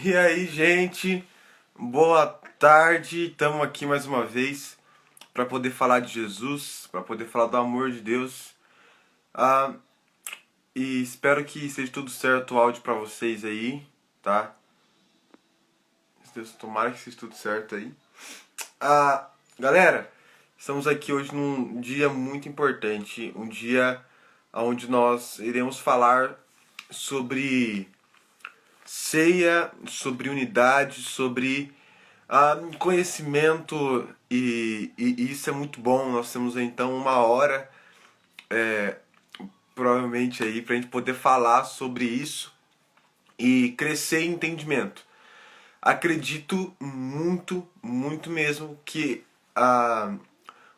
E aí, gente, boa tarde. Estamos aqui mais uma vez para poder falar de Jesus, para poder falar do amor de Deus. Ah, e espero que seja tudo certo o áudio para vocês aí, tá? Deus, tomara que seja tudo certo aí. Galera, estamos aqui hoje num dia muito importante, um dia onde nós iremos falar sobre ceia, sobre unidade, sobre conhecimento e isso é muito bom. Nós temos então uma hora, provavelmente aí, para a gente poder falar sobre isso e crescer em entendimento. Acredito muito, muito mesmo que ah,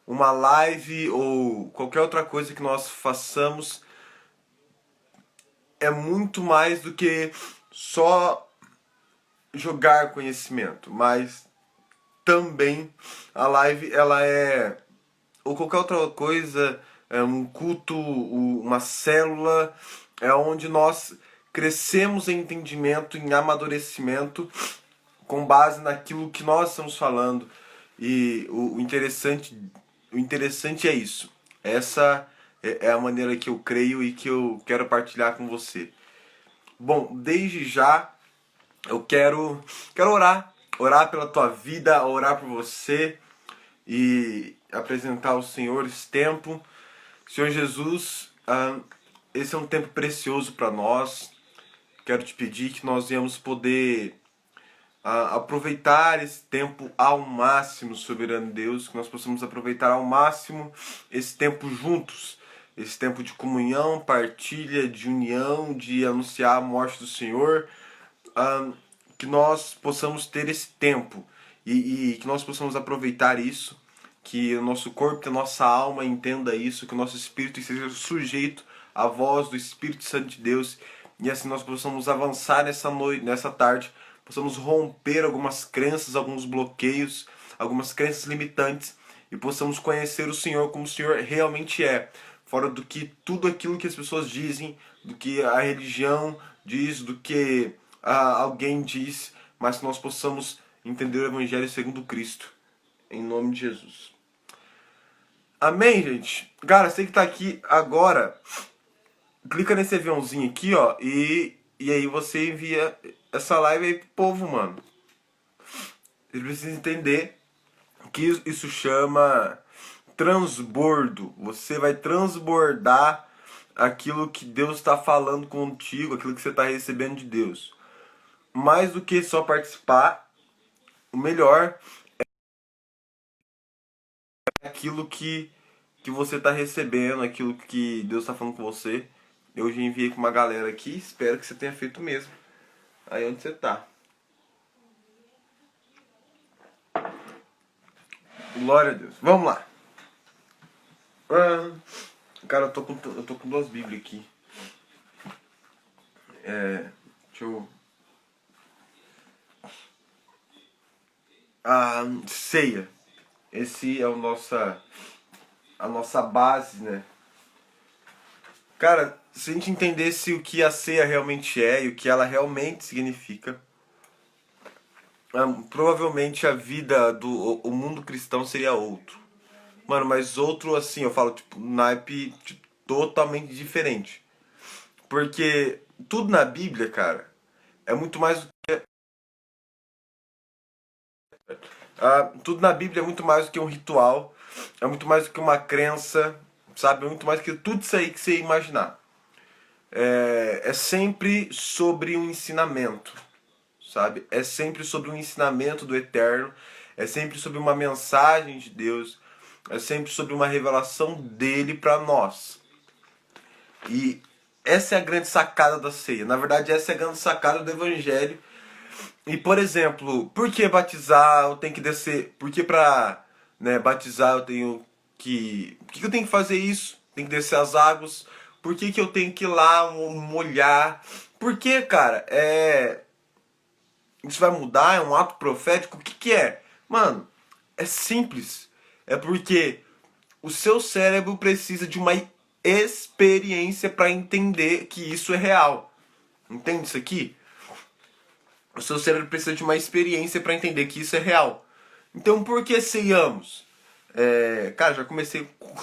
uma live ou qualquer outra coisa que nós façamos é muito mais do que só jogar conhecimento, mas também a live ela é ou qualquer outra coisa, é um culto, uma célula, é onde nós crescemos em entendimento, em amadurecimento, com base naquilo que nós estamos falando. E o interessante é isso. Essa é a maneira que eu creio e que eu quero partilhar com você. Bom, desde já eu quero orar pela tua vida, orar por você e apresentar ao Senhor esse tempo. Senhor Jesus, esse é um tempo precioso para nós. Quero te pedir que nós venhamos poder aproveitar esse tempo ao máximo, soberano Deus, que nós possamos aproveitar ao máximo esse tempo juntos, esse tempo de comunhão, partilha, de união, de anunciar a morte do Senhor, que nós possamos ter esse tempo e que nós possamos aproveitar isso, que o nosso corpo e a nossa alma entenda isso, que o nosso espírito esteja sujeito à voz do Espírito Santo de Deus e assim nós possamos avançar nessa noite, nessa tarde, possamos romper algumas crenças, alguns bloqueios, algumas crenças limitantes e possamos conhecer o Senhor como o Senhor realmente é, fora do que tudo aquilo que as pessoas dizem, do que a religião diz, do que alguém diz, mas que nós possamos entender o Evangelho segundo Cristo. Em nome de Jesus. Amém, gente? Cara, você que tá aqui agora, clica nesse aviãozinho aqui, ó, e aí você envia essa live aí pro povo, mano. Eles precisam entender que isso chama transbordo. Você vai transbordar aquilo que Deus está falando contigo, aquilo que você está recebendo de Deus. Mais do que só participar, o melhor é aquilo que você está recebendo, aquilo que Deus está falando com você. Eu já enviei com uma galera aqui, espero que você tenha feito mesmo. Aí onde você tá. Glória a Deus. Vamos lá. Cara, eu tô com duas Bíblias aqui. Deixa eu... Ceia. Esse é a nossa base, né? Cara, se a gente entendesse o que a ceia realmente é e o que ela realmente significa, provavelmente a vida o mundo cristão seria outro. Mano, mas outro assim, eu falo, tipo, naipe tipo, totalmente diferente. Porque tudo na Bíblia, cara, é muito mais do que. Tudo na Bíblia é muito mais do que um ritual, é muito mais do que uma crença, sabe? É muito mais do que tudo isso aí que você imaginar. É sempre sobre um ensinamento, sabe? É sempre sobre um ensinamento do Eterno, é sempre sobre uma mensagem de Deus, é sempre sobre uma revelação dele para nós. E essa é a grande sacada da ceia. Na verdade, essa é a grande sacada do Evangelho. E, por exemplo, por que batizar eu tenho que descer? Por que pra batizar eu tenho que... Por que eu tenho que fazer isso? Tem que descer as águas? Por que eu tenho que ir lá molhar? Por que, cara? Isso vai mudar? É um ato profético? O que é? Mano, é simples. É porque o seu cérebro precisa de uma experiência para entender que isso é real. Entende isso aqui? O seu cérebro precisa de uma experiência para entender que isso é real. Então, por que ceiamos? Cara, já comecei com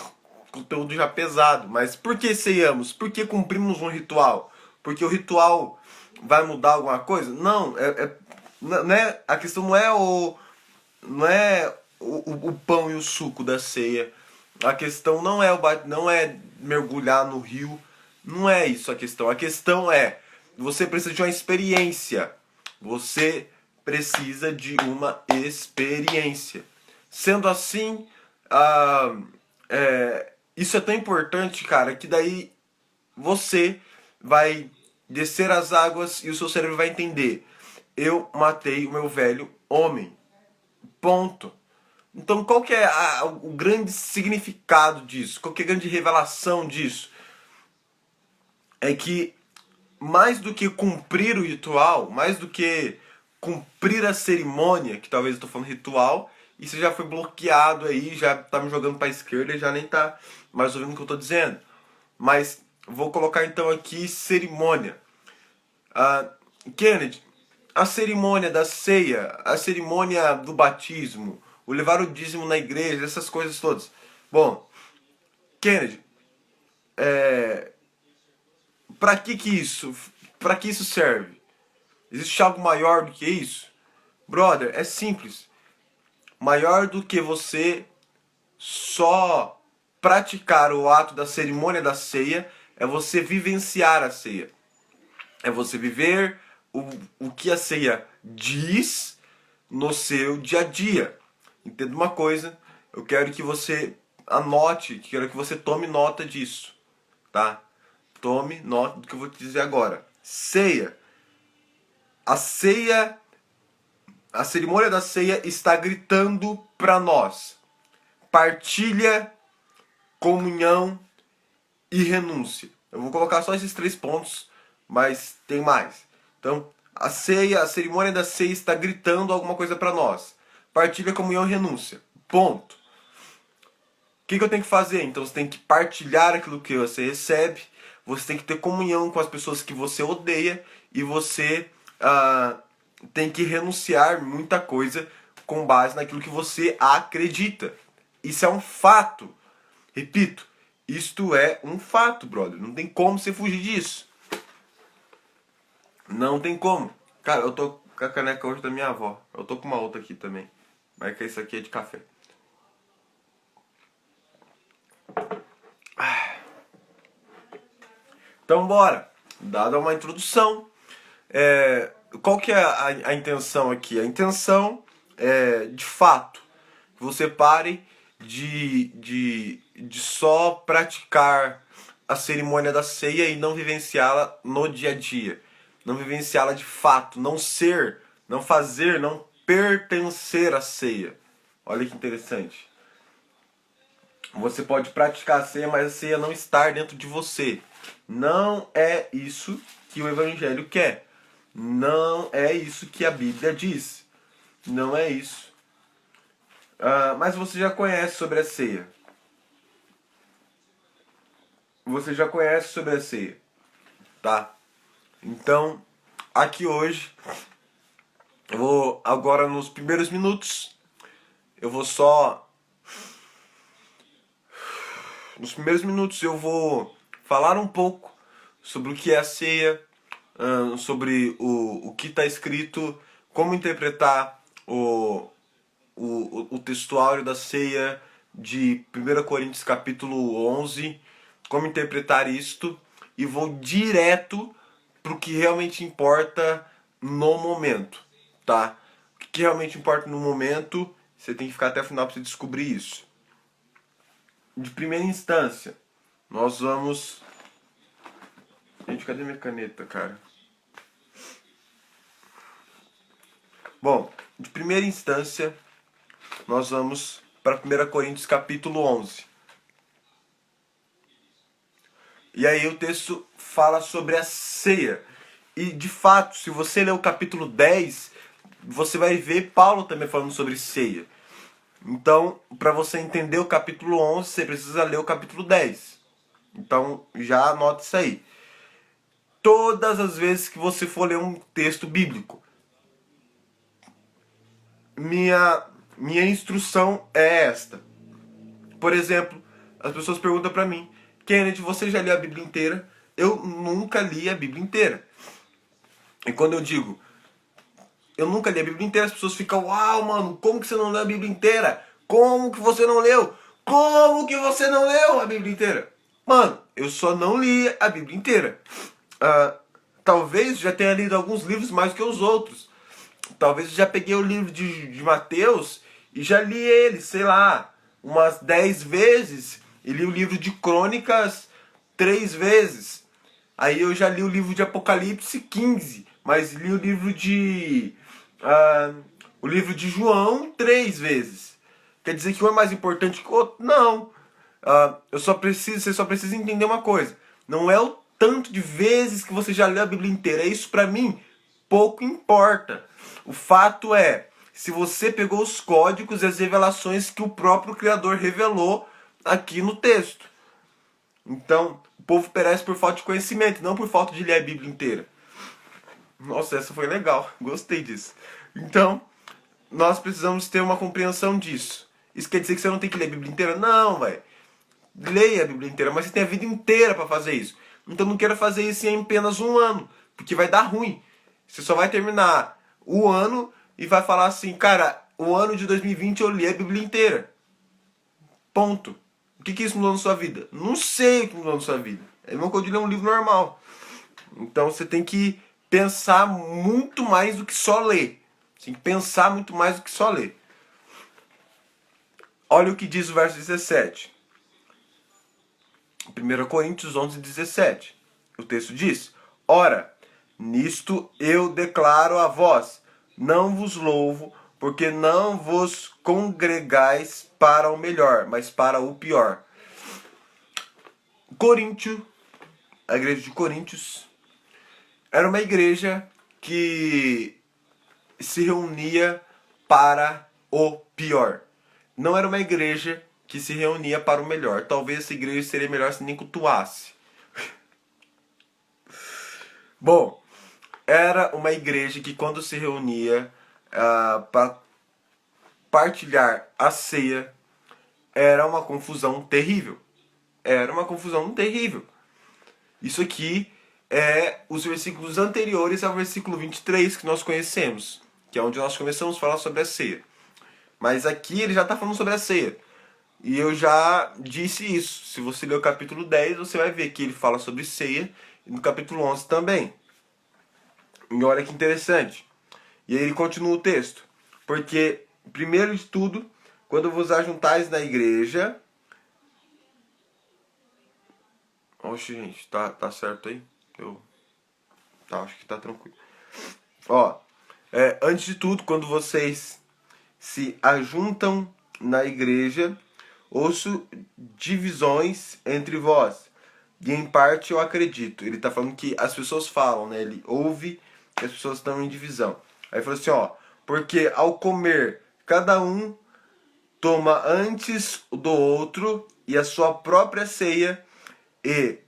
conteúdo já pesado, mas por que ceiamos? Por que cumprimos um ritual? Porque o ritual vai mudar alguma coisa? Não, não é, a questão não é o pão e o suco da ceia. A questão não é mergulhar no rio. Não é isso a questão. A questão é você precisa de uma experiência. Você precisa de uma experiência. Sendo assim, isso é tão importante, cara, que daí você vai descer as águas e o seu cérebro vai entender. Eu matei o meu velho homem. Ponto. Então, qual que é o grande significado disso? Qual que é a grande revelação disso? É que mais do que cumprir o ritual, mais do que cumprir a cerimônia, que talvez eu estou falando ritual, isso já foi bloqueado aí, já tá me jogando para a esquerda e já nem tá mais ouvindo o que eu estou dizendo. Mas vou colocar então aqui cerimônia. Kennedy, a cerimônia da ceia, a cerimônia do batismo, o levar o dízimo na igreja, essas coisas todas. Bom, Kennedy, para que isso? Para que isso serve? Existe algo maior do que isso? Brother, é simples. Maior do que você só praticar o ato da cerimônia da ceia é você vivenciar a ceia. É você viver o que a ceia diz no seu dia a dia. Entenda uma coisa, eu quero que você anote, quero que você tome nota disso, tá? Tome nota do que eu vou te dizer agora. Ceia. A ceia, a cerimônia da ceia está gritando para nós: partilha, comunhão e renúncia. Eu vou colocar só esses 3 pontos, mas tem mais. Então, a ceia, a cerimônia da ceia está gritando alguma coisa para nós: partilha, comunhão e renúncia. Ponto. O que eu tenho que fazer? Então você tem que partilhar aquilo que você recebe, você tem que ter comunhão com as pessoas que você odeia e você tem que renunciar muita coisa com base naquilo que você acredita. Isso é um fato. Repito, isto é um fato, brother. Não tem como você fugir disso. Não tem como. Cara, eu tô com a caneca hoje da minha avó. Eu tô com uma outra aqui também. Mas que isso aqui é de café. Então bora. Dada uma introdução, qual que é a intenção aqui? A intenção é, de fato, que você pare de só praticar a cerimônia da ceia e não vivenciá-la no dia a dia. Não vivenciá-la de fato, não ser, não fazer, não pertencer à ceia. Olha que interessante. Você pode praticar a ceia, mas a ceia não estar dentro de você. Não é isso que o Evangelho quer. Não é isso que a Bíblia diz. Não é isso. Mas você já conhece sobre a ceia. Você já conhece sobre a ceia. Tá? Então, aqui hoje, eu vou agora nos primeiros minutos, eu vou só... Nos primeiros minutos eu vou falar um pouco sobre o que é a ceia, sobre o que está escrito, como interpretar o textuário da ceia de 1 Coríntios capítulo 11, como interpretar isto, e vou direto para o que realmente importa no momento, tá? O que realmente importa no momento, você tem que ficar até o final para você descobrir isso. De primeira instância, nós vamos... Gente, cadê minha caneta, cara? Bom, de primeira instância, nós vamos para 1 Coríntios capítulo 11. E aí o texto fala sobre a ceia. E de fato, se você ler o capítulo 10, você vai ver Paulo também falando sobre ceia. Então, para você entender o capítulo 11, você precisa ler o capítulo 10. Então, já anota isso aí. Todas as vezes que você for ler um texto bíblico, minha instrução é esta. Por exemplo, as pessoas perguntam pra mim: Kennedy, você já leu a Bíblia inteira? Eu nunca li a Bíblia inteira. E quando eu digo eu nunca li a Bíblia inteira, as pessoas ficam: uau, mano, como que você não leu a Bíblia inteira? Como que você não leu? Como que você não leu a Bíblia inteira? Mano, eu só não li a Bíblia inteira. Ah, talvez já tenha lido alguns livros mais que os outros. Talvez eu já peguei o livro de Mateus e já li ele, sei lá, umas 10 vezes. E li o livro de Crônicas 3 vezes. Aí eu já li o livro de Apocalipse 15, mas li o livro de João 3 vezes. Quer dizer que um é mais importante que o outro? Não. Você só precisa entender uma coisa. Não é o tanto de vezes que você já leu a Bíblia inteira. Isso pra mim pouco importa. O fato é, se você pegou os códigos e as revelações que o próprio Criador revelou aqui no texto. Então, o povo perece por falta de conhecimento, não por falta de ler a Bíblia inteira. Nossa, essa foi legal. Gostei disso. Então, nós precisamos ter uma compreensão disso. Isso quer dizer que você não tem que ler a Bíblia inteira? Não, velho. Leia a Bíblia inteira, mas você tem a vida inteira para fazer isso. Então não queira fazer isso em apenas um ano, porque vai dar ruim. Você só vai terminar o ano e vai falar assim: cara, o ano de 2020 eu li a Bíblia inteira. Ponto. O que isso mudou na sua vida? Não sei o que mudou na sua vida. É igual quando eu ler um livro normal. Então você tem que pensar muito mais do que só ler. Você tem que pensar muito mais do que só ler. Olha o que diz o verso 17. 1 Coríntios 11, 17. O texto diz: ora, nisto eu declaro a vós, não vos louvo, porque não vos congregais para o melhor, mas para o pior. Coríntio, a igreja de Coríntios, era uma igreja que se reunia para o pior. Não era uma igreja que se reunia para o melhor. Talvez essa igreja seria melhor se nem cultuasse. Bom, era uma igreja que quando se reunia para partilhar a ceia, era uma confusão terrível. Era uma confusão terrível. Isso aqui é os versículos anteriores ao versículo 23 que nós conhecemos, que é onde nós começamos a falar sobre a ceia. Mas aqui ele já está falando sobre a ceia. E eu já disse isso. Se você ler o capítulo 10, você vai ver que ele fala sobre ceia. E no capítulo 11 também. E olha que interessante. E aí ele continua o texto. Porque, primeiro de tudo, quando vos ajuntais na igreja... Oxe, gente, tá certo aí? Acho que tá tranquilo. Ó, antes de tudo, quando vocês se ajuntam na igreja, ouço divisões entre vós. E em parte eu acredito. Ele está falando que as pessoas falam, né? Ele ouve que as pessoas estão em divisão. Aí ele falou assim, ó. Porque ao comer, cada um toma antes do outro e a sua própria ceia, e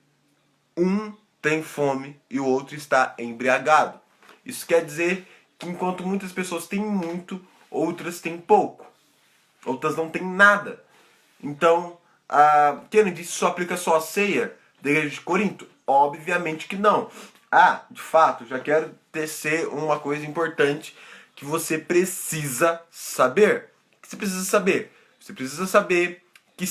um tem fome e o outro está embriagado. Isso quer dizer que enquanto muitas pessoas têm muito, outras têm pouco. Outras não têm nada. Então, Kennedy, isso só aplica só a ceia da igreja de Corinto? Obviamente que não. De fato, já quero tecer uma coisa importante que você precisa saber. O que você precisa saber? Você precisa saber que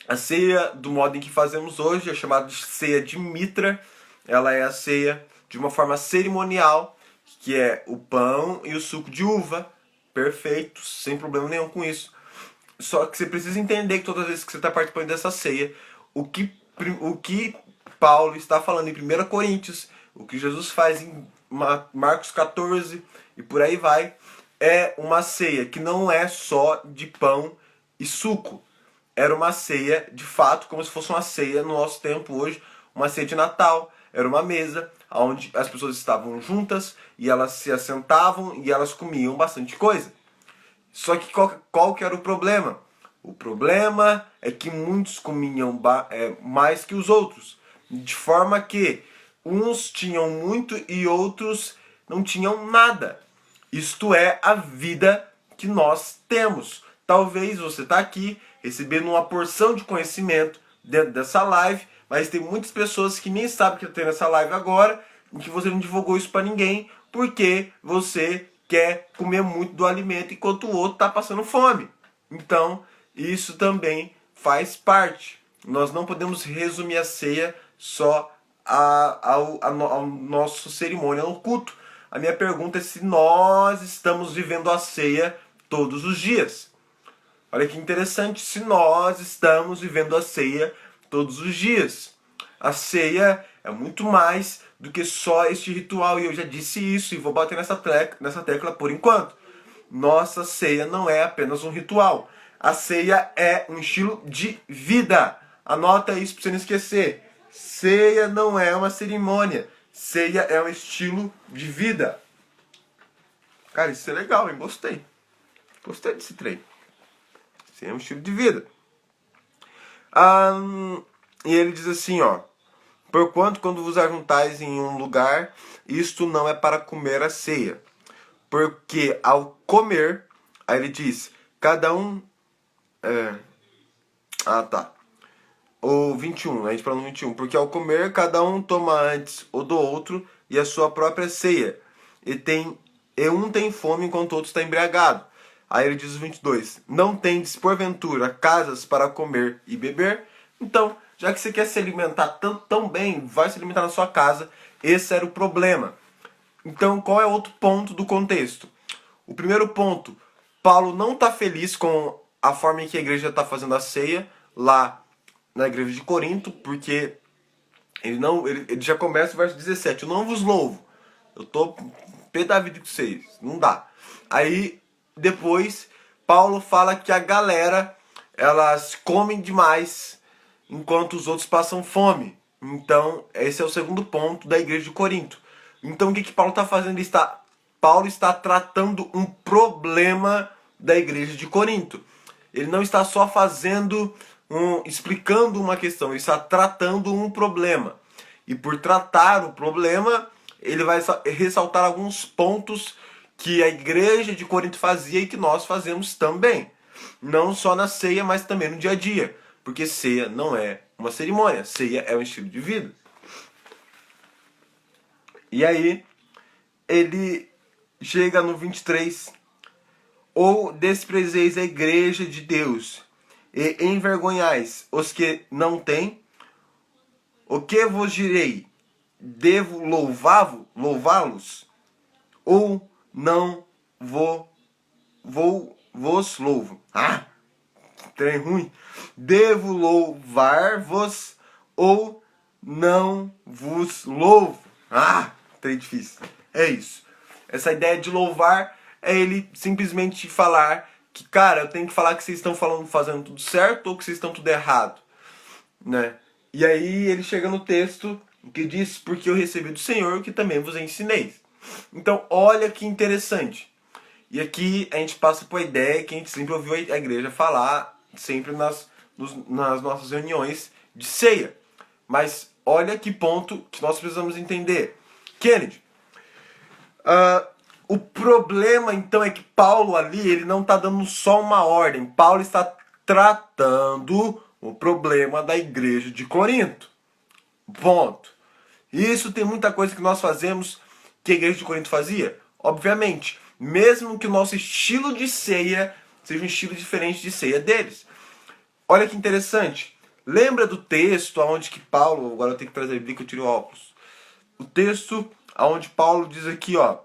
a ceia do modo em que fazemos hoje é chamada de ceia de mitra. Ela é a ceia de uma forma cerimonial, que é o pão e o suco de uva. Perfeito, sem problema nenhum com isso. Só que você precisa entender que todas as vezes que você está participando dessa ceia, o que Paulo está falando em 1 Coríntios, o que Jesus faz em Marcos 14 e por aí vai, é uma ceia que não é só de pão e suco. Era uma ceia, de fato, como se fosse uma ceia no nosso tempo hoje, uma ceia de Natal. Era uma mesa onde as pessoas estavam juntas e elas se assentavam e elas comiam bastante coisa. Só que qual que era o problema? O problema é que muitos comiam mais que os outros. De forma que uns tinham muito e outros não tinham nada. Isto é a vida que nós temos. Talvez você está aqui recebendo uma porção de conhecimento dentro dessa live, mas tem muitas pessoas que nem sabem que está tendo essa live agora e que você não divulgou isso para ninguém porque você quer comer muito do alimento enquanto o outro está passando fome. Então, isso também faz parte. Nós não podemos resumir a ceia só ao nosso cerimônia no culto. A minha pergunta é se nós estamos vivendo a ceia todos os dias. Olha que interessante, se nós estamos vivendo a ceia todos os dias. A ceia é muito mais do que só este ritual, e eu já disse isso e vou bater nessa tecla por enquanto. Nossa ceia não é apenas um ritual. A ceia é um estilo de vida. Anota isso para você não esquecer. Ceia não é uma cerimônia. Ceia é um estilo de vida. Cara, isso é legal, hein? Gostei. Gostei desse trem. Ceia é um estilo de vida. E ele diz assim, ó. Porquanto quando vos ajuntais em um lugar, isto não é para comer a ceia. Porque ao comer, aí ele diz, cada um... O 21, a gente fala no 21. Porque ao comer, cada um toma antes o do outro e a sua própria ceia. E um tem fome enquanto o outro está embriagado. Aí ele diz o 22. Não tendes, porventura, casas para comer e beber? Então, já que você quer se alimentar tão bem, vai se alimentar na sua casa. Esse era o problema. Então, qual é outro ponto do contexto? O primeiro ponto, Paulo não está feliz com a forma em que a igreja está fazendo a ceia lá na igreja de Corinto, porque ele já começa o verso 17. Eu não vos louvo. Eu estou pé da vida com vocês. Não dá. Aí, depois, Paulo fala que a galera, elas comem demais enquanto os outros passam fome. Então, esse é o segundo ponto da igreja de Corinto. Então, o que Paulo está fazendo? Paulo está tratando um problema da igreja de Corinto. Ele não está só explicando uma questão, ele está tratando um problema. E por tratar o problema, ele vai ressaltar alguns pontos que a igreja de Corinto fazia e que nós fazemos também. Não só na ceia, mas também no dia a dia. Porque ceia não é uma cerimônia, ceia é um estilo de vida. E aí, ele chega no 23. Ou desprezeis a igreja de Deus e envergonhais os que não têm? O que vos direi? Devo louvá-los? Ou não vos louvo? Trem ruim. Devo louvar-vos ou não vos louvo? Trem difícil. É isso. Essa ideia de louvar é ele simplesmente falar que, cara, eu tenho que falar que vocês estão fazendo tudo certo ou que vocês estão tudo errado, né? E aí ele chega no texto que diz, porque eu recebi do Senhor o que também vos ensinei. Então, olha que interessante. E aqui a gente passa por a ideia que a gente sempre ouviu a igreja falar, sempre nas nossas reuniões de ceia. Mas olha que ponto que nós precisamos entender. Kennedy, o problema então é que Paulo ali, ele não está dando só uma ordem. Paulo está tratando o problema da igreja de Corinto. Ponto. Isso tem muita coisa que nós fazemos que a igreja de Corinto fazia? Obviamente. Mesmo que o nosso estilo de ceia seja um estilo diferente de ceia deles. Olha que interessante. Lembra do texto onde que Paulo... Agora eu tenho que trazer a Bíblia que eu tiro o óculos. O texto onde Paulo diz aqui, ó.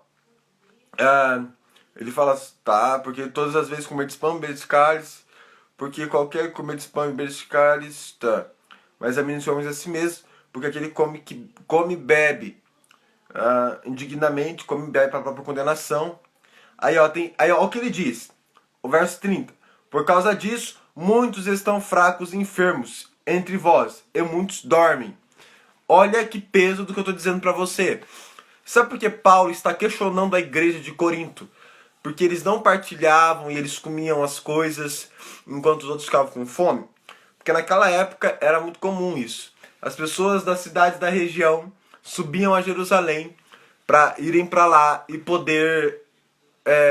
Ele fala, tá, porque todas as vezes comer de pão e beber de cálice, porque qualquer comer de pão e beber de cálice, tá. Mas aminem homens a si mesmo, porque aquele come e bebe indignamente, come e bebe para a própria condenação. Aí ó, o que ele diz, o verso 30. Por causa disso, muitos estão fracos e enfermos entre vós, e muitos dormem. Olha que peso do que eu estou dizendo para você. Sabe por que Paulo está questionando a igreja de Corinto? Porque eles não partilhavam e eles comiam as coisas enquanto os outros ficavam com fome? Porque naquela época era muito comum isso. As pessoas das cidades da região subiam a Jerusalém para irem para lá e poder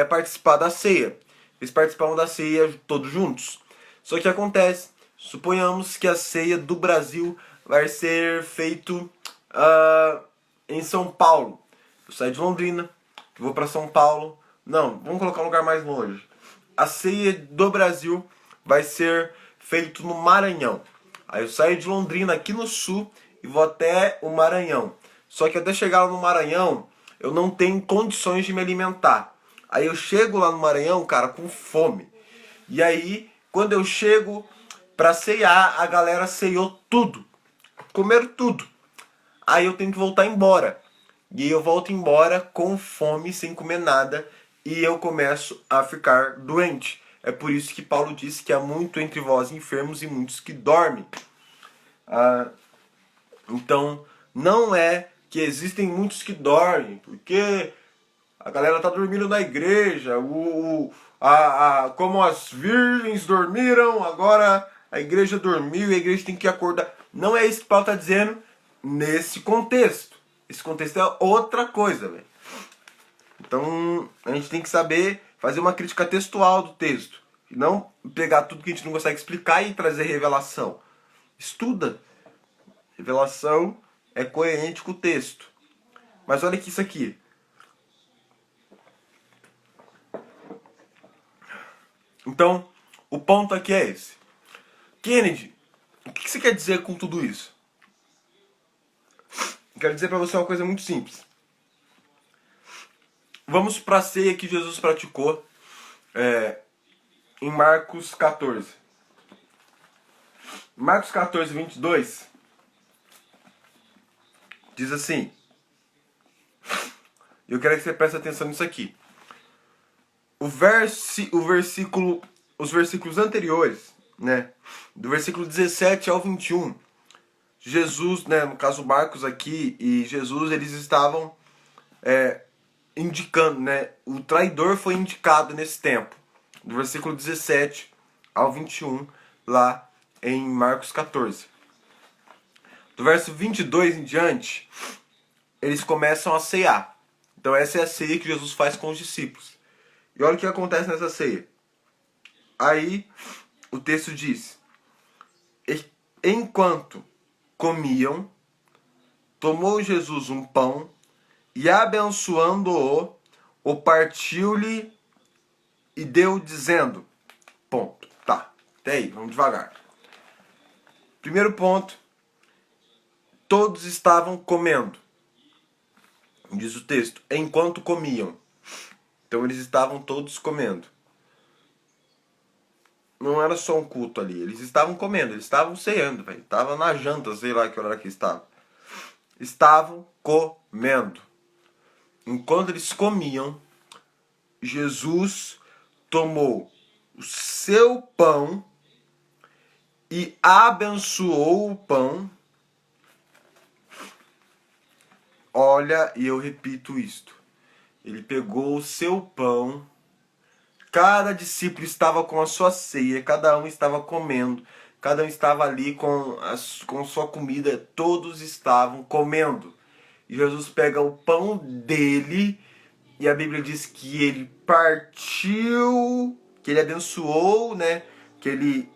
participar da ceia. Eles participavam da ceia todos juntos. Só que acontece, suponhamos que a ceia do Brasil vai ser feito em São Paulo. Eu saio de Londrina, vou para São Paulo. Não, vamos colocar um lugar mais longe. A ceia do Brasil vai ser feito no Maranhão. Aí eu saio de Londrina aqui no sul e vou até o Maranhão. Só que até chegar lá no Maranhão, eu não tenho condições de me alimentar. Aí eu chego lá no Maranhão, cara, com fome. E aí, quando eu chego pra ceiar, a galera ceiou tudo. Comeram tudo. Aí eu tenho que voltar embora. E aí eu volto embora com fome, sem comer nada. E eu começo a ficar doente. É por isso que Paulo disse que há muito entre vós enfermos e muitos que dormem. Então, não é que existem muitos que dormem, porque a galera tá dormindo na igreja, como as virgens dormiram, agora a igreja dormiu e a igreja tem que acordar. Não é isso que Paulo está dizendo nesse contexto. Esse contexto é outra coisa, velho. Então a gente tem que saber fazer uma crítica textual do texto. E não pegar tudo que a gente não consegue explicar e trazer revelação. Estuda. Revelação é coerente com o texto. Mas olha aqui isso aqui. Então, o ponto aqui é esse. Kennedy, o que você quer dizer com tudo isso? Eu quero dizer para você uma coisa muito simples. Vamos para a ceia que Jesus praticou em Marcos 14. Marcos 14, 22 diz assim. Eu quero que você preste atenção nisso aqui. Os versículos anteriores, né, do versículo 17 ao 21, Jesus, né, no caso Marcos aqui e Jesus, eles estavam indicando, né, o traidor foi indicado nesse tempo, do versículo 17 ao 21, lá em Marcos 14. Do verso 22 em diante, eles começam a ceiar. Então essa é a ceia que Jesus faz com os discípulos. E olha o que acontece nessa ceia. Aí o texto diz: enquanto comiam, tomou Jesus um pão e abençoando-o, o partiu-lhe e deu dizendo. Ponto. Tá. Até aí, vamos devagar. Primeiro ponto. Todos estavam comendo. Diz o texto, enquanto comiam. Então eles estavam todos comendo. Não era só um culto ali. Eles estavam comendo, eles estavam ceando, velho. Estavam na janta, sei lá que hora que estavam. Estavam comendo. Enquanto eles comiam, Jesus tomou o seu pão e abençoou o pão. Olha, e eu repito isto. Ele pegou o seu pão. Cada discípulo estava com a sua ceia, cada um estava comendo, cada um estava ali com sua comida, todos estavam comendo. E Jesus pega o pão dele, e a Bíblia diz que ele partiu, que ele abençoou, né?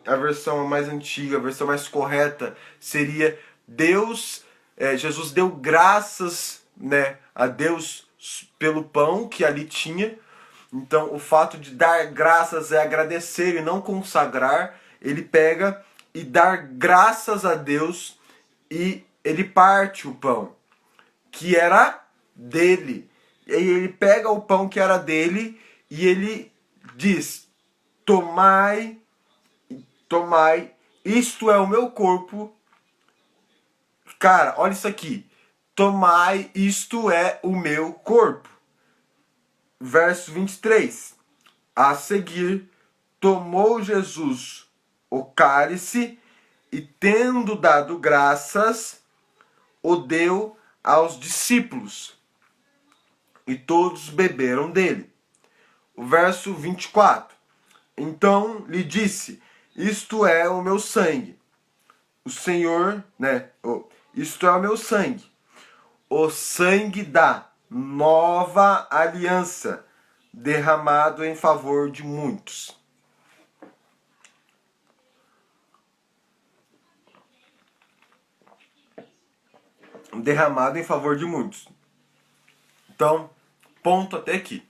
A versão mais antiga, a versão mais correta seria Jesus deu graças, né, a Deus pelo pão que ali tinha. Então, o fato de dar graças é agradecer e não consagrar. Ele pega e dá graças a Deus e ele parte o pão, que era dele. E aí ele pega o pão que era dele e ele diz: tomai, isto é o meu corpo. Cara, olha isso aqui. Tomai, isto é o meu corpo. Verso 23. A seguir, tomou Jesus o cálice e, tendo dado graças, o deu aos discípulos. E todos beberam dele. O verso 24. Então lhe disse: isto é o meu sangue. O Senhor, né? Isto é o meu sangue. O sangue da nova aliança, derramado em favor de muitos. Derramado em favor de muitos. Então, ponto até aqui.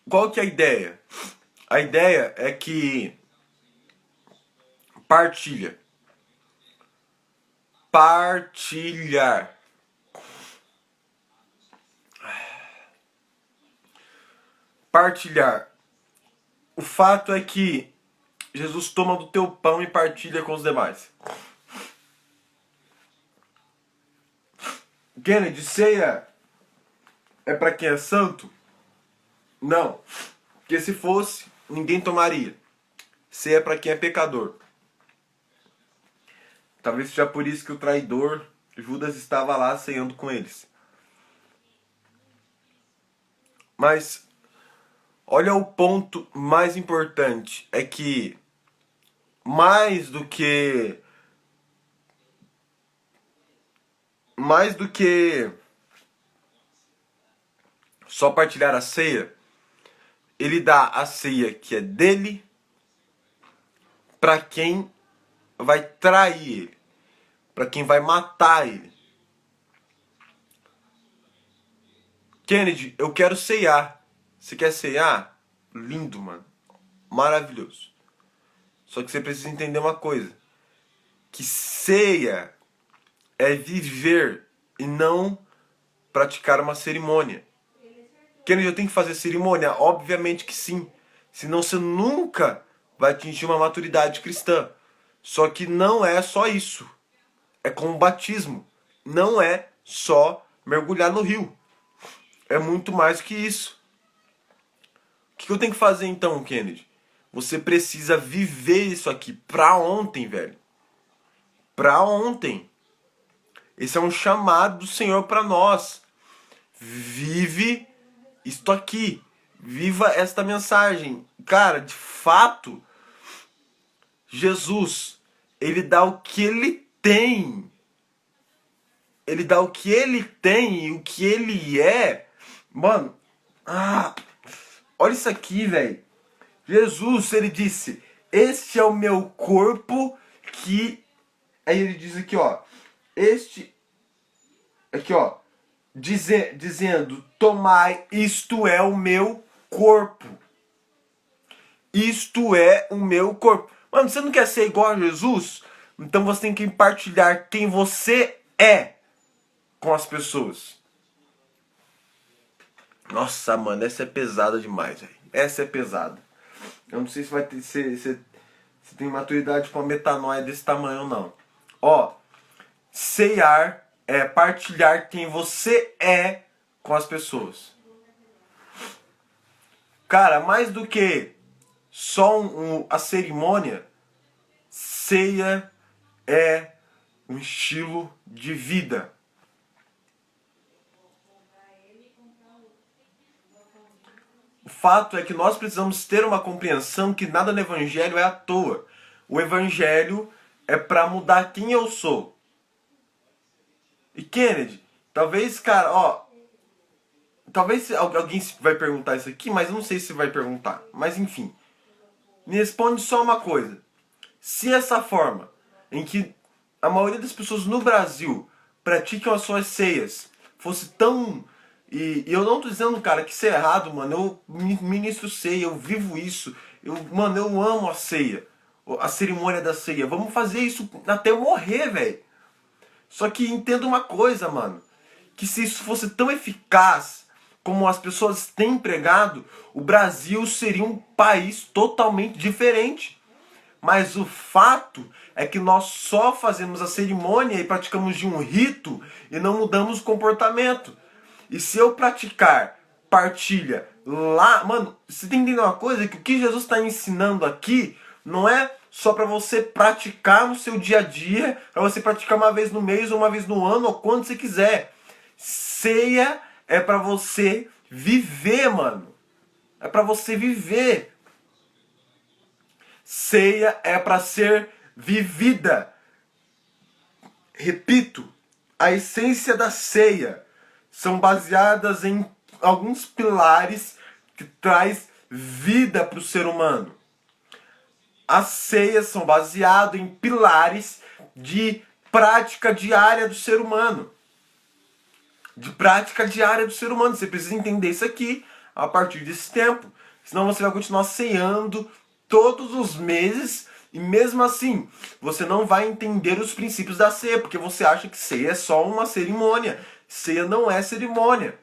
Qual que é a ideia? A ideia é que partilhar. Partilhar. O fato é que Jesus toma do teu pão e partilha com os demais. Kennedy, ceia é para quem é santo? Não. Porque se fosse, ninguém tomaria. Ceia é para quem é pecador. Talvez seja por isso que o traidor Judas estava lá ceando com eles. Mas olha o ponto mais importante. É que mais do que só partilhar a ceia, ele dá a ceia que é dele para quem vai trair ele, para quem vai matar ele. Kennedy, eu quero ceiar. Você quer ceiar? Lindo, mano. Maravilhoso. Só que você precisa entender uma coisa. Que ceia é viver e não praticar uma cerimônia. Kennedy, eu tenho que fazer cerimônia? Obviamente que sim. Senão você nunca vai atingir uma maturidade cristã. Só que não é só isso. É como o batismo. Não é só mergulhar no rio. É muito mais que isso. O que eu tenho que fazer então, Kennedy? Você precisa viver isso aqui pra ontem, velho. Pra ontem. Esse é um chamado do Senhor pra nós. Vive isto aqui. Viva esta mensagem. Cara, de fato, Jesus, ele dá o que ele tem. Ele dá o que ele tem e o que ele é. Mano, olha isso aqui, velho. Jesus, ele disse: este é o meu corpo que... Aí ele diz aqui, ó. Aqui, ó. Dizendo: tomai, isto é o meu corpo. Isto é o meu corpo. Mano, você não quer ser igual a Jesus? Então você tem que partilhar quem você é com as pessoas. Nossa, mano, essa é pesada demais, velho. Essa é pesada. Eu não sei se vai ter... Se tem maturidade pra metanoia desse tamanho ou não. Ó, ceiar é partilhar quem você é com as pessoas. Cara, mais do que só a cerimônia, ceia é um estilo de vida. O fato é que nós precisamos ter uma compreensão que nada no Evangelho é à toa. O Evangelho é para mudar quem eu sou. E Kennedy, talvez, cara, ó... Talvez alguém vai perguntar isso aqui, mas eu não sei se vai perguntar. Mas enfim, me responde só uma coisa. Se essa forma em que a maioria das pessoas no Brasil praticam as suas ceias fosse tão... E eu não tô dizendo, cara, que isso é errado, mano. Eu ministro ceia, eu vivo isso. Mano, eu amo a ceia. A cerimônia da ceia. Vamos fazer isso até eu morrer, velho. Só que entenda uma coisa, mano. Que se isso fosse tão eficaz como as pessoas têm pregado, o Brasil seria um país totalmente diferente. Mas o fato é que nós só fazemos a cerimônia e praticamos de um rito e não mudamos o comportamento. E se eu praticar partilha lá... Mano, você tem que entender uma coisa, que o que Jesus está ensinando aqui não é só para você praticar no seu dia a dia, para você praticar uma vez no mês, ou uma vez no ano, ou quando você quiser. Ceia é para você viver, mano. É para você viver. Ceia é para ser vivida. Repito, a essência da ceia são baseadas em alguns pilares que traz vida para o ser humano. As ceias são baseadas em pilares de prática diária do ser humano. De prática diária do ser humano. Você precisa entender isso aqui a partir desse tempo. Senão você vai continuar ceando todos os meses e mesmo assim você não vai entender os princípios da ceia, porque você acha que ceia é só uma cerimônia. Ceia não é cerimônia.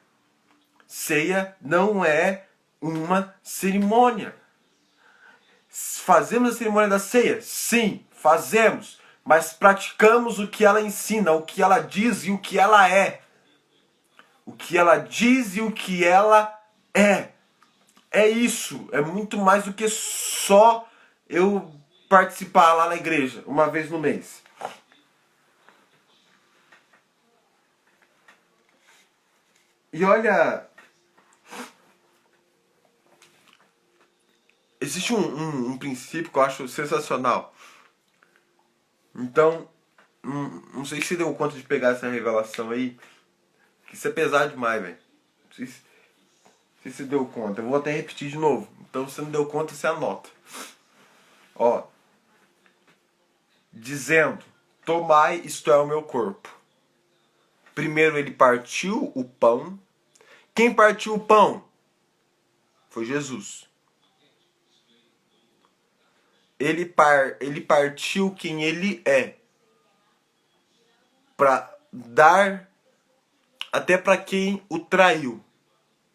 Ceia não é uma cerimônia. Fazemos a cerimônia da ceia? Sim, fazemos. Mas praticamos o que ela ensina, o que ela diz e o que ela é. O que ela diz e o que ela é. É isso. É muito mais do que só eu participar lá na igreja, uma vez no mês. E olha, existe um princípio que eu acho sensacional. Então, não sei se você deu conta de pegar essa revelação aí, que isso é pesado demais, velho. Não sei se você deu conta. Eu vou até repetir de novo. Então, se você não deu conta, você anota. Ó, dizendo, tomai, isto é o meu corpo. Primeiro ele partiu o pão. Quem partiu o pão? Foi Jesus. Ele partiu quem ele é. Para dar até para quem o traiu.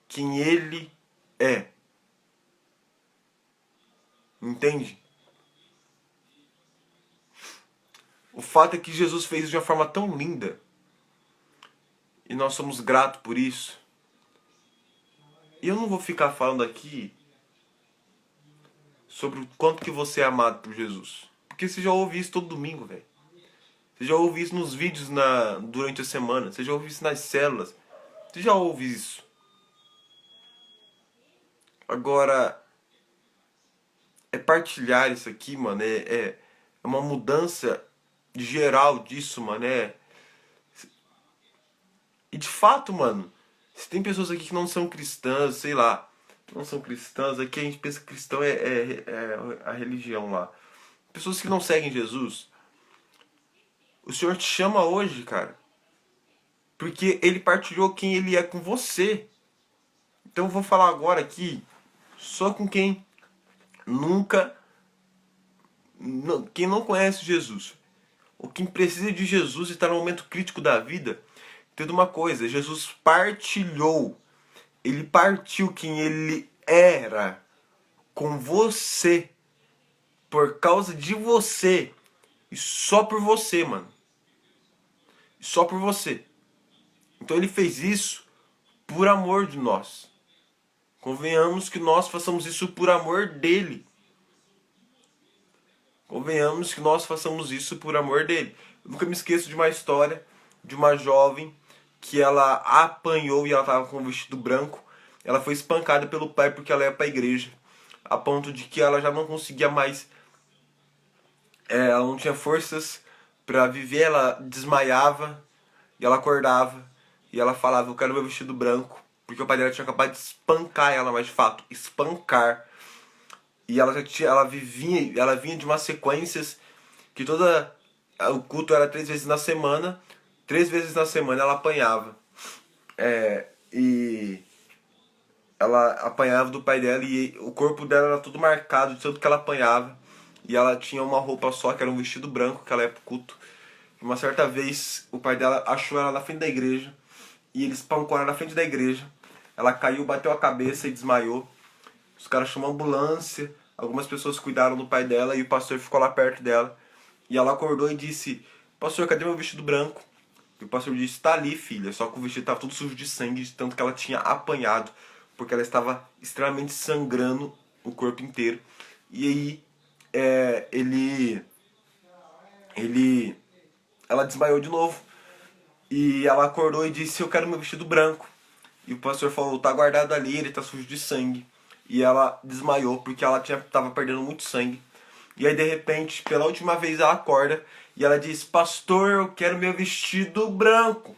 Quem ele é. Entende? O fato é que Jesus fez de uma forma tão linda. E nós somos gratos por isso. E eu não vou ficar falando aqui sobre o quanto que você é amado por Jesus. Porque você já ouve isso todo domingo, velho. Você já ouve isso nos vídeos durante a semana. Você já ouve isso nas células. Você já ouve isso. Agora, é partilhar isso aqui, mano. É uma mudança geral disso, mano. E de fato, mano, se tem pessoas aqui que não são cristãs, sei lá, não são cristãs, aqui a gente pensa que cristão é a religião lá. Pessoas que não seguem Jesus, o Senhor te chama hoje, cara, porque Ele partilhou quem Ele é com você. Então eu vou falar agora aqui só com quem quem não conhece Jesus, ou quem precisa de Jesus e está no momento crítico da vida. Entenda uma coisa, Jesus partilhou, Ele partiu quem Ele era com você, por causa de você, e só por você, mano. Só por você. Então Ele fez isso por amor de nós. Convenhamos que nós façamos isso por amor dEle. Convenhamos que nós façamos isso por amor dEle. Eu nunca me esqueço de uma história de uma jovem que ela apanhou e ela estava com um vestido branco. Ela foi espancada pelo pai porque ela ia para a igreja. A ponto de que ela já não conseguia mais... ela não tinha forças para viver, ela desmaiava e ela acordava. E ela falava, eu quero meu vestido branco. Porque o pai dela tinha acabado de espancar ela, mas de fato, espancar. E ela vinha de umas sequências que o culto era 3 vezes na semana. 3 vezes na semana ela apanhava. E ela apanhava do pai dela e o corpo dela era todo marcado de tanto que ela apanhava. E ela tinha uma roupa só, que era um vestido branco, que ela ia pro culto. E uma certa vez, o pai dela achou ela na frente da igreja. E ele espancou ela na frente da igreja. Ela caiu, bateu a cabeça e desmaiou. Os caras chamam ambulância. Algumas pessoas cuidaram do pai dela e o pastor ficou lá perto dela. E ela acordou e disse, pastor, cadê meu vestido branco? E o pastor disse, tá ali, filha. Só que o vestido estava todo sujo de sangue, de tanto que ela tinha apanhado. Porque ela estava extremamente sangrando o corpo inteiro. E aí, ela desmaiou de novo. E ela acordou e disse, eu quero meu vestido branco. E o pastor falou, tá guardado ali, ele tá sujo de sangue. E ela desmaiou porque ela tava perdendo muito sangue. E aí de repente, pela última vez ela acorda e ela diz, pastor, eu quero meu vestido branco.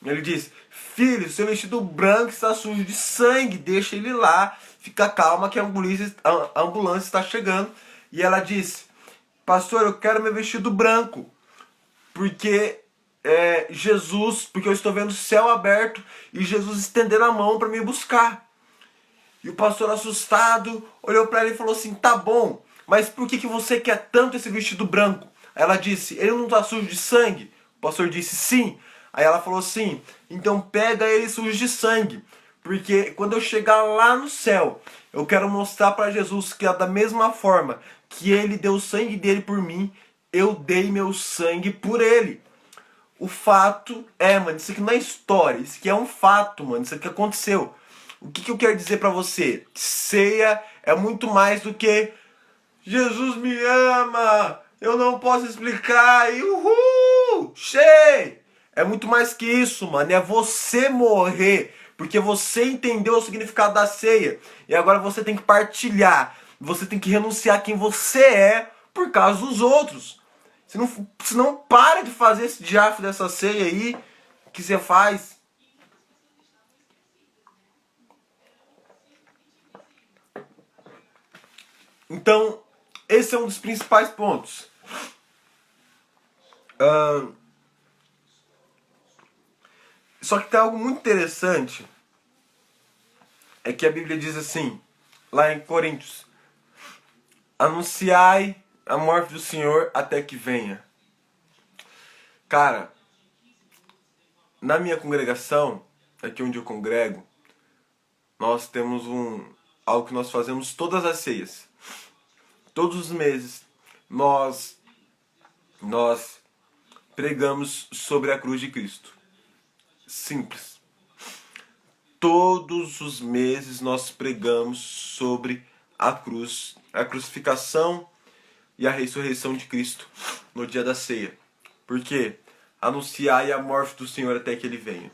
Ele diz, filho, seu vestido branco está sujo de sangue, deixa ele lá, fica calma que a ambulância está chegando. E ela disse, pastor, eu quero meu vestido branco, porque porque eu estou vendo o céu aberto e Jesus estendendo a mão para me buscar. E o pastor, assustado, olhou para ela e falou assim, tá bom, mas por que você quer tanto esse vestido branco? Ela disse, ele não está sujo de sangue? O pastor disse, sim. Aí ela falou assim, então pega ele sujo de sangue, porque quando eu chegar lá no céu, eu quero mostrar para Jesus que da mesma forma que ele deu o sangue dele por mim, eu dei meu sangue por ele. O fato mano, isso aqui não é história, isso aqui é um fato, mano, isso aqui aconteceu. O que eu quero dizer pra você? Ceia é muito mais do que Jesus me ama, eu não posso explicar e uhul, cheio. É muito mais que isso, mano, é você morrer, porque você entendeu o significado da ceia. E agora você tem que partilhar, você tem que renunciar a quem você é por causa dos outros. Se não para de fazer esse diafo dessa ceia aí que você faz. Então, esse é um dos principais pontos. Só que tem algo muito interessante. É que a Bíblia diz assim, lá em Coríntios. Anunciai a morte do Senhor até que venha. Cara, na minha congregação, aqui onde eu congrego, nós temos algo que nós fazemos todas as ceias. Todos os meses nós pregamos sobre a cruz de Cristo. Simples. Todos os meses nós pregamos sobre a cruz, a crucificação e a ressurreição de Cristo no dia da ceia. Por quê? Anunciai a morte do Senhor até que Ele venha.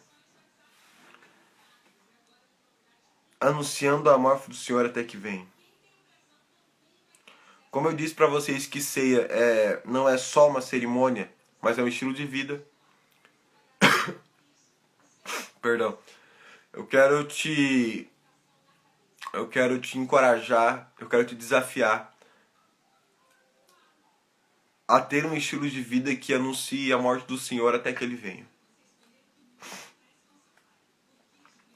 Anunciando a morte do Senhor até que venha. Como eu disse para vocês que ceia não é só uma cerimônia, mas é um estilo de vida. Perdão. Eu quero te encorajar, eu quero te desafiar a ter um estilo de vida que anuncie a morte do Senhor até que Ele venha.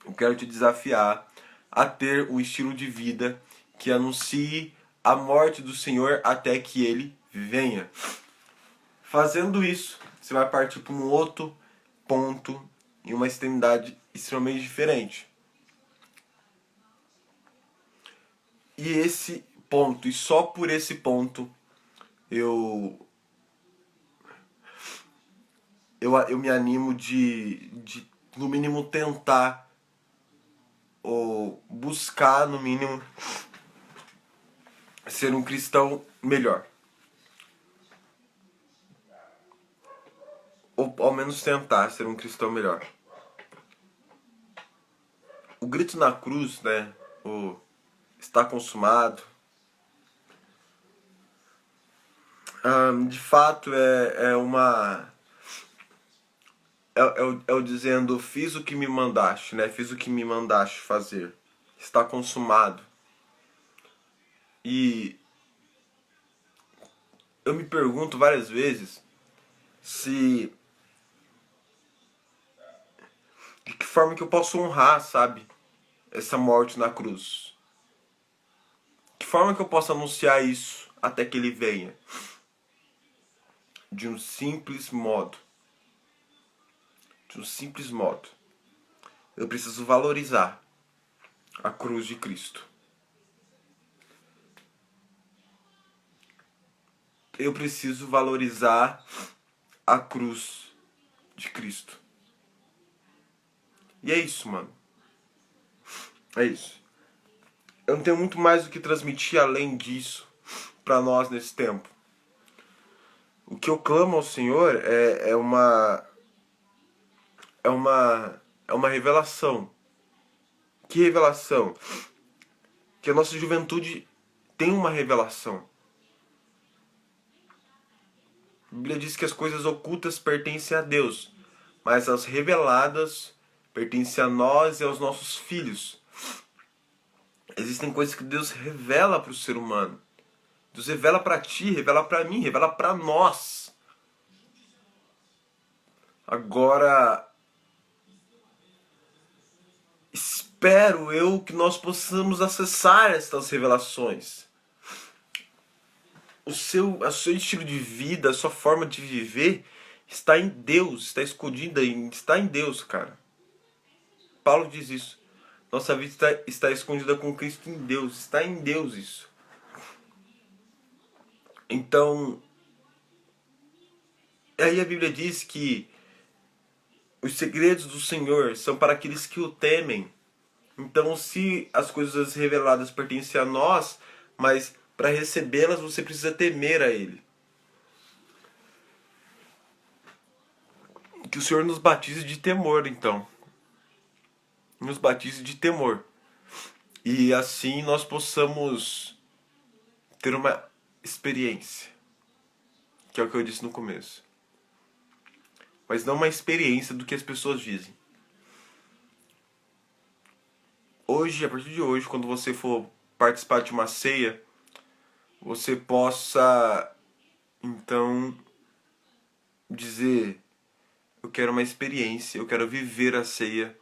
Eu quero te desafiar a ter um estilo de vida que anuncie a morte do Senhor até que Ele venha. Fazendo isso, você vai partir para um outro ponto em uma extremidade extremamente diferente. E esse ponto, e só por esse ponto, eu me animo de no mínimo tentar ou buscar no mínimo ser um cristão melhor, ou ao menos tentar ser um cristão melhor. O grito na cruz, né, o está consumado, de fato é o dizendo, fiz o que me mandaste, né? Fiz o que me mandaste fazer. Está consumado. E eu me pergunto várias vezes de que forma que eu posso honrar, sabe, essa morte na cruz. Que forma que eu posso anunciar isso até que Ele venha? De um simples modo. De um simples modo. Eu preciso valorizar a cruz de Cristo. Eu preciso valorizar a cruz de Cristo. E é isso, mano. É isso. Eu não tenho muito mais o que transmitir além disso para nós nesse tempo. O que eu clamo ao Senhor é uma revelação. Que revelação? Que a nossa juventude tem uma revelação. A Bíblia diz que as coisas ocultas pertencem a Deus, mas as reveladas pertence a nós e aos nossos filhos. Existem coisas que Deus revela para o ser humano. Deus revela para ti, revela para mim, revela para nós. Agora, espero eu que nós possamos acessar estas revelações. O seu estilo de vida, a sua forma de viver está em Deus, está escondida, está em Deus, cara. Paulo diz isso. Nossa vida está escondida com Cristo em Deus, está em Deus isso. Então, aí a Bíblia diz que os segredos do Senhor são para aqueles que o temem. Então, se as coisas reveladas pertencem a nós, mas para recebê-las você precisa temer a Ele. Que o Senhor nos batize de temor, então. Nos batize de temor. E assim nós possamos ter uma experiência. Que é o que eu disse no começo. Mas não uma experiência do que as pessoas dizem. Hoje, a partir de hoje, quando você for participar de uma ceia, você possa, então, dizer: eu quero uma experiência, eu quero viver a ceia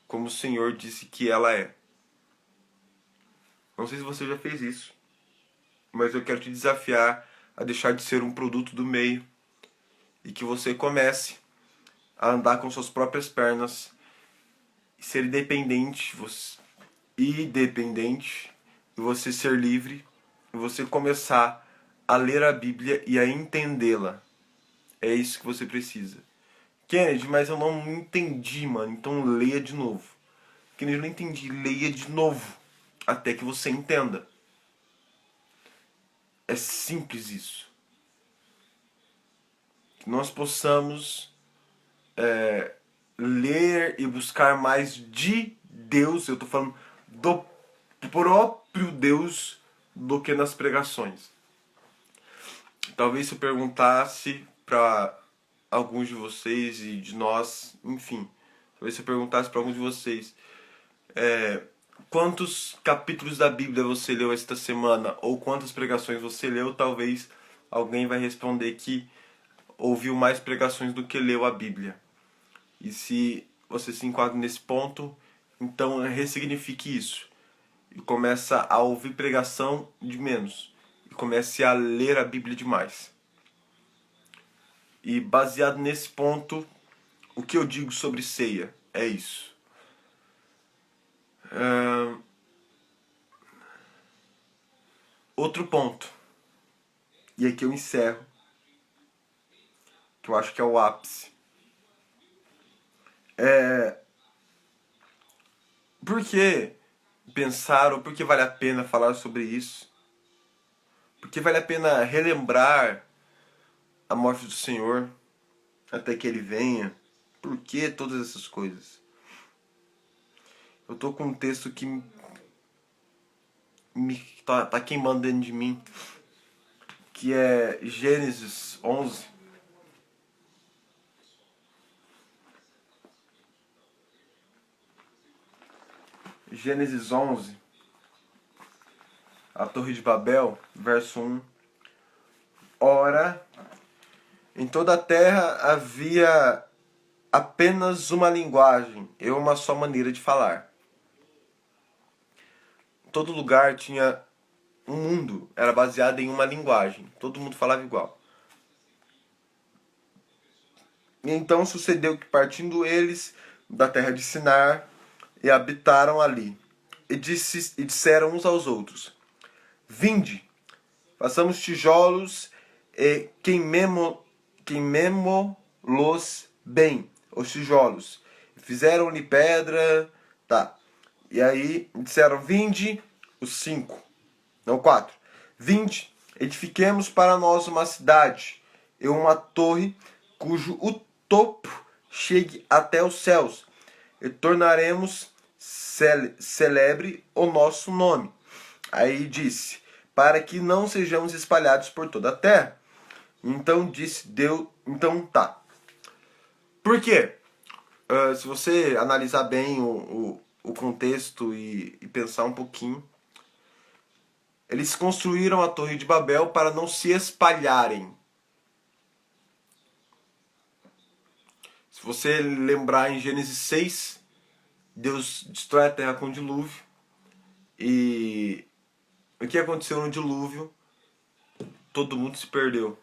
como o Senhor disse que ela é. Não sei se você já fez isso, mas eu quero te desafiar a deixar de ser um produto do meio e que você comece a andar com suas próprias pernas e ser independente, e você ser livre, e você começar a ler a Bíblia e a entendê-la. É isso que você precisa. Kennedy, mas eu não entendi, mano. Então leia de novo. Kennedy, eu não entendi. Leia de novo. Até que você entenda. É simples isso. Que nós possamos ler e buscar mais de Deus. Eu estou falando do próprio Deus do que nas pregações. Talvez se eu perguntasse para alguns de vocês e de nós, enfim, talvez se eu perguntasse para alguns de vocês quantos capítulos da Bíblia você leu esta semana ou quantas pregações você leu, talvez alguém vai responder que ouviu mais pregações do que leu a Bíblia. E se você se enquadra nesse ponto, então ressignifique isso e começa a ouvir pregação de menos e comece a ler a Bíblia demais. E baseado nesse ponto, o que eu digo sobre ceia é isso. Outro ponto, e aqui eu encerro, que eu acho que é o ápice. Por que pensar, ou por que vale a pena falar sobre isso? Por que vale a pena relembrar a morte do Senhor até que Ele venha? Por que todas essas coisas? Eu tô com um texto que tá queimando dentro de mim, que é Gênesis 11. Gênesis 11, a Torre de Babel, verso 1. Ora, em toda a terra havia apenas uma linguagem e uma só maneira de falar. Todo lugar tinha um mundo, era baseado em uma linguagem. Todo mundo falava igual. E então sucedeu que, partindo eles da terra de Sinar, e habitaram ali, e disseram uns aos outros: vinde, façamos tijolos e queimemo-los bem, os tijolos. Fizeram-lhe pedra, tá. E aí disseram: vinde, os 5, não 4. Vinde, edifiquemos para nós uma cidade e uma torre cujo o topo chegue até os céus, e tornaremos celebre o nosso nome. Aí disse: para que não sejamos espalhados por toda a terra. Então disse Deus, então tá. Por quê? Se você analisar bem o contexto e pensar um pouquinho, eles construíram a Torre de Babel para não se espalharem. Se você lembrar em Gênesis 6, Deus destrói a terra com dilúvio. E o que aconteceu no dilúvio? Todo mundo se perdeu.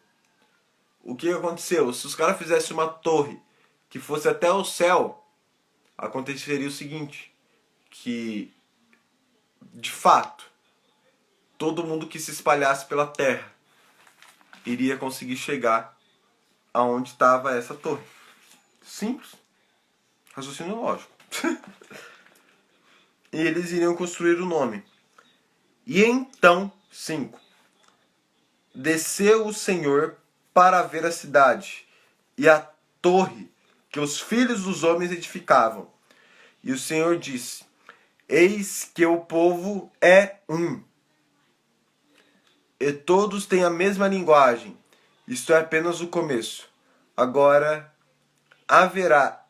O que aconteceu? Se os caras fizessem uma torre que fosse até o céu, aconteceria o seguinte, que de fato todo mundo que se espalhasse pela terra iria conseguir chegar aonde estava essa torre. Simples. Raciocínio lógico. E eles iriam construir o nome. E então, 5. Desceu o Senhor para ver a cidade e a torre que os filhos dos homens edificavam. E o Senhor disse: Eis que o povo é um, e todos têm a mesma linguagem. Isto é apenas o começo. Agora haverá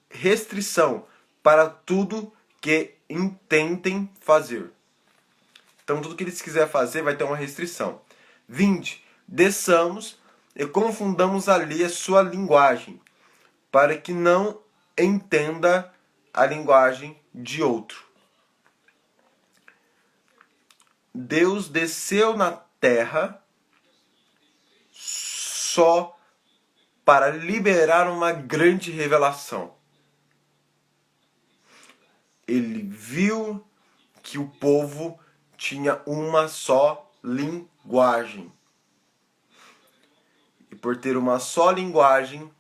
restrição para tudo que intentem fazer. Então tudo que eles quiserem fazer vai ter uma restrição. 20. Desçamos e confundamos ali a sua linguagem, para que não entenda a linguagem de outro. Deus desceu na terra só para liberar uma grande revelação. Ele viu que o povo tinha uma só linguagem. E por ter uma só linguagem,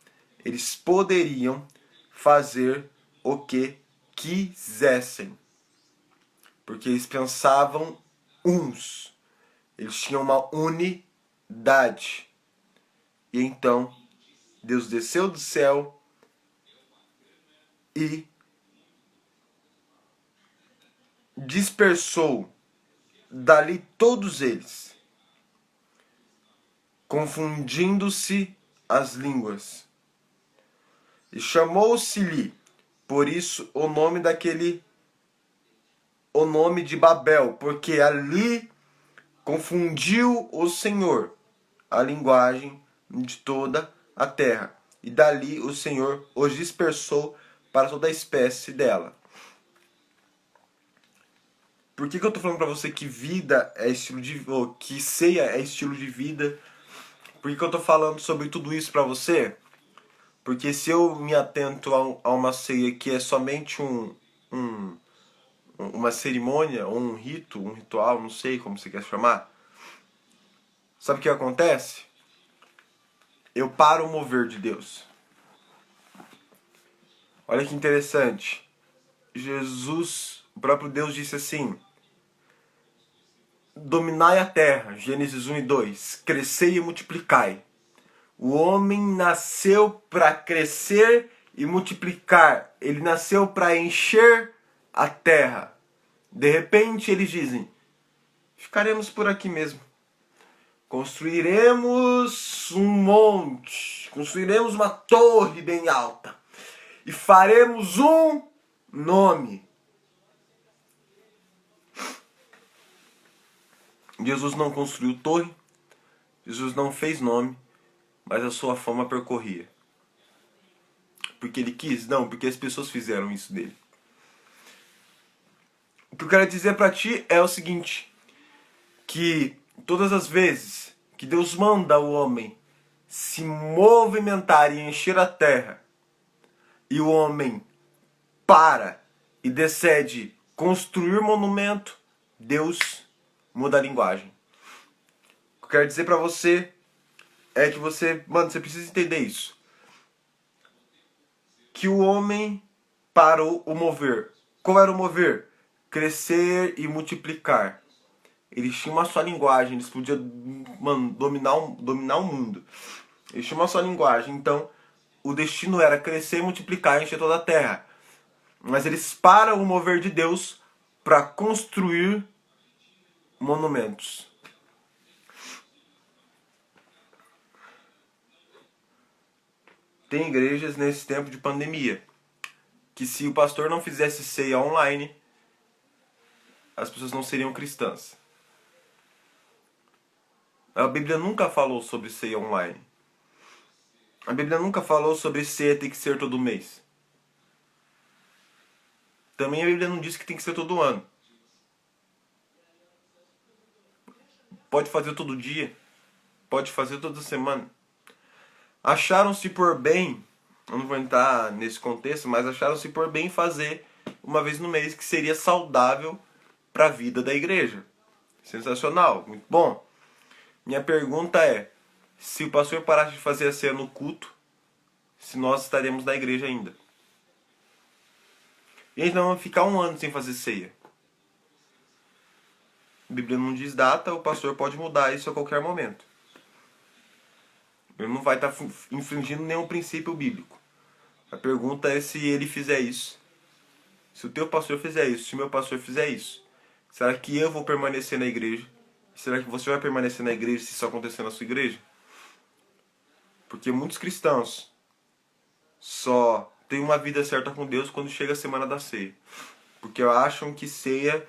eles poderiam fazer o que quisessem. Porque eles pensavam uns. Eles tinham uma unidade. E então, Deus desceu do céu e dispersou dali todos eles, confundindo-se as línguas. E chamou-se-lhe, por isso, o nome de Babel, porque ali confundiu o Senhor a linguagem de toda a terra. E dali o Senhor os dispersou para toda a espécie dela. Por que eu estou falando para você que vida é estilo de vida, ou que ceia é estilo de vida? Por que eu estou falando sobre tudo isso para você? Porque se eu me atento a uma ceia que é somente uma cerimônia, ou um rito, um ritual, não sei como você quer chamar, sabe o que acontece? Eu paro o mover de Deus. Olha que interessante. Jesus, o próprio Deus disse assim: dominai a terra, Gênesis 1 e 2, crescei e multiplicai. O homem nasceu para crescer e multiplicar. Ele nasceu para encher a terra. De repente eles dizem: ficaremos por aqui mesmo. Construiremos um monte, construiremos uma torre bem alta e faremos um nome. Jesus não construiu torre, Jesus não fez nome, mas a sua fama percorria. Porque ele quis? Não, porque as pessoas fizeram isso dele. O que eu quero dizer para ti é o seguinte, que todas as vezes que Deus manda o homem se movimentar e encher a terra, e o homem para e decide construir monumento, Deus muda a linguagem. O que eu quero dizer para você é que você precisa entender isso. Que o homem parou o mover. Qual era o mover? Crescer e multiplicar. Eles tinham uma só linguagem, eles podiam dominar o mundo. Eles tinham uma só linguagem, então o destino era crescer e multiplicar e encher toda a terra. Mas eles param o mover de Deus para construir monumentos. Tem igrejas nesse tempo de pandemia que se o pastor não fizesse ceia online, as pessoas não seriam cristãs. A Bíblia nunca falou sobre ceia online. A Bíblia nunca falou sobre ceia ter que ser todo mês. Também a Bíblia não diz que tem que ser todo ano. Pode fazer todo dia. Pode fazer toda semana. Acharam-se por bem, eu não vou entrar nesse contexto, mas acharam-se por bem fazer uma vez no mês, que seria saudável para a vida da igreja. Sensacional, muito bom. Minha pergunta é, se o pastor parasse de fazer a ceia no culto, se nós estaremos na igreja ainda? E a gente não vai ficar um ano sem fazer ceia. A Bíblia não diz data, o pastor pode mudar isso a qualquer momento. Ele não vai estar infringindo nenhum princípio bíblico. A pergunta é se ele fizer isso. Se o teu pastor fizer isso, se o meu pastor fizer isso, será que eu vou permanecer na igreja? Será que você vai permanecer na igreja se isso acontecer na sua igreja? Porque muitos cristãos só têm uma vida certa com Deus quando chega a semana da ceia. Porque acham que ceia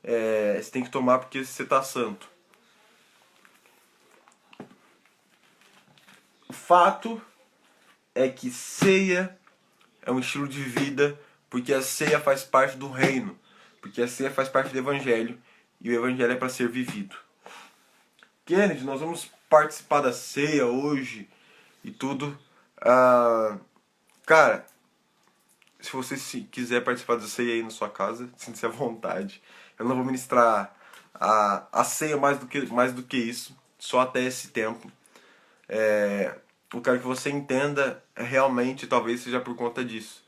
você tem que tomar porque você está santo. O fato é que ceia é um estilo de vida, porque a ceia faz parte do reino, porque a ceia faz parte do evangelho, e o evangelho é para ser vivido. Kennedy, nós vamos participar da ceia hoje e tudo. Cara, se você quiser participar da ceia aí na sua casa, sinta-se à vontade. Eu não vou ministrar a ceia mais do que isso, só até esse tempo. Eu quero que você entenda realmente, talvez seja por conta disso.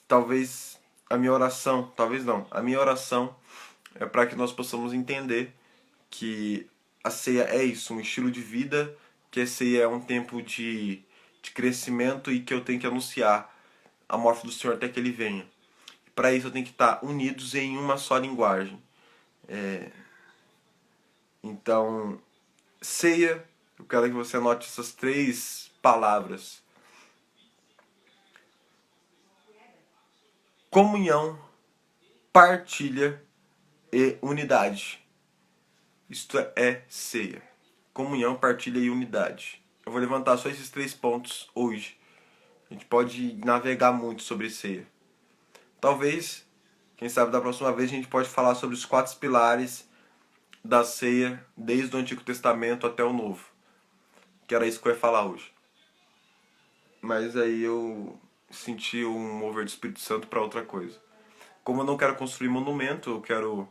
Talvez a minha oração, talvez não, a minha oração é para que nós possamos entender que a ceia é isso, um estilo de vida, que a ceia é um tempo de crescimento e que eu tenho que anunciar a morte do Senhor até que Ele venha. Para isso eu tenho que estar unidos em uma só linguagem. Então, ceia, eu quero que você anote essas 3 palavras. Comunhão, partilha e unidade. Isto é ceia. Comunhão, partilha e unidade. Eu vou levantar só esses 3 pontos hoje. A gente pode navegar muito sobre ceia. Talvez, quem sabe da próxima vez, a gente pode falar sobre os 4 pilares da ceia, desde o Antigo Testamento até o Novo. Que era isso que eu ia falar hoje. Mas aí eu senti um mover do Espírito Santo para outra coisa. Como eu não quero construir monumento, eu quero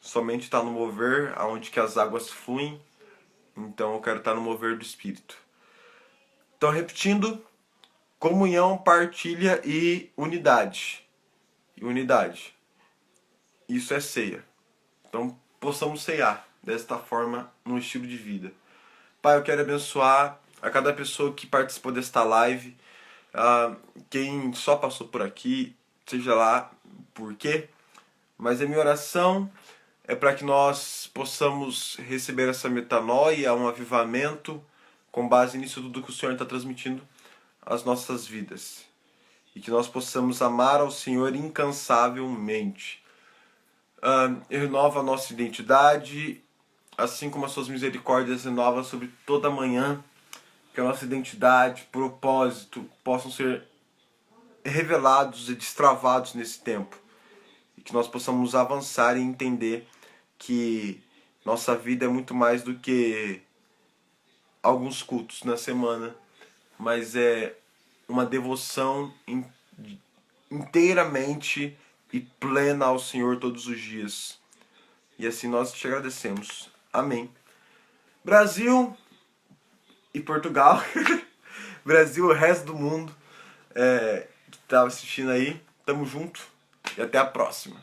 somente estar no mover, aonde que as águas fluem. Então eu quero estar no mover do Espírito. Então, repetindo, comunhão, partilha e unidade. Unidade. Isso é ceia. Então, possamos ceiar desta forma, num estilo de vida. Pai, eu quero abençoar a cada pessoa que participou desta live. Quem só passou por aqui, seja lá por quê. Mas a minha oração é para que nós possamos receber essa metanoia, um avivamento, com base nisso tudo que o Senhor está transmitindo às nossas vidas. E que nós possamos amar ao Senhor incansavelmente. Renova a nossa identidade, assim como as suas misericórdias renovam sobre toda a manhã. Que a nossa identidade, propósito, possam ser revelados e destravados nesse tempo. E que nós possamos avançar e entender que nossa vida é muito mais do que alguns cultos na semana, mas é uma devoção inteiramente e plena ao Senhor todos os dias. E assim nós te agradecemos. Amém. Brasil e Portugal, Brasil, o resto do mundo que tá assistindo aí, tamo junto e até a próxima.